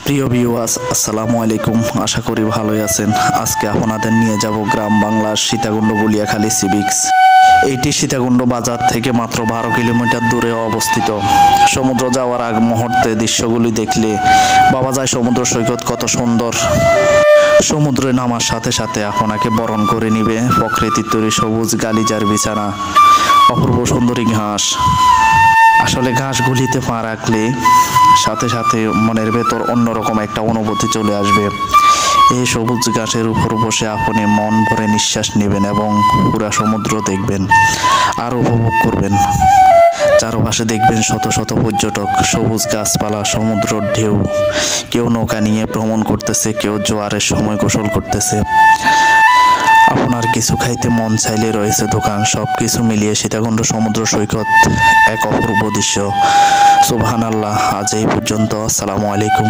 প্রিয় ভিউয়ার্স, আসসালামু আলাইকুম। আশা করি ভালোই আছেন। আজকে আপনাদের নিয়ে যাব গ্রাম বাংলার সীতাকুণ্ড বুলিয়াখালী সি বিচ। এইটি সীতাকুণ্ড বাজার থেকে মাত্র 12 কিলোমিটার দূরে অবস্থিত। সমুদ্র যাওয়ার আগ মুহূর্তে দৃশ্যগুলি দেখলে ভাবা যায় সমুদ্র সৈকত কত সুন্দর। সমুদ্রে নামার সাথে সাথে আপনাকে বরণ করে নিবে প্রকৃতির তৈরি সবুজ গালিচার বিছানা, অপূর্ব সুন্দরী ঘাস। আসলে ঘাসগুলিতে পা রাখলে সাথে সাথে মনের ভেতর অন্যরকম একটা অনুভূতি চলে আসবে। এই সবুজ ঘাসের উপর বসে আপনি মন ভরে নিঃশ্বাস নেবেন এবং পুরা সমুদ্র দেখবেন আর উপভোগ করবেন। চারপাশে দেখবেন শত শত পর্যটক, সবুজ গাছপালা, সমুদ্রের ঢেউ। কেউ নৌকা নিয়ে ভ্রমণ করতেছে, কেউ জোয়ারের সময় গোসল করতেছে। আপনার কিছু খাইতে মন চাইলে রয়েছে দোকান। সবকিছু মিলিয়ে সীতাকুণ্ড সমুদ্র সৈকত এক অপূর্ব দৃশ্য। সুবহানাল্লাহ। আজ এই পর্যন্ত। আসসালামু আলাইকুম।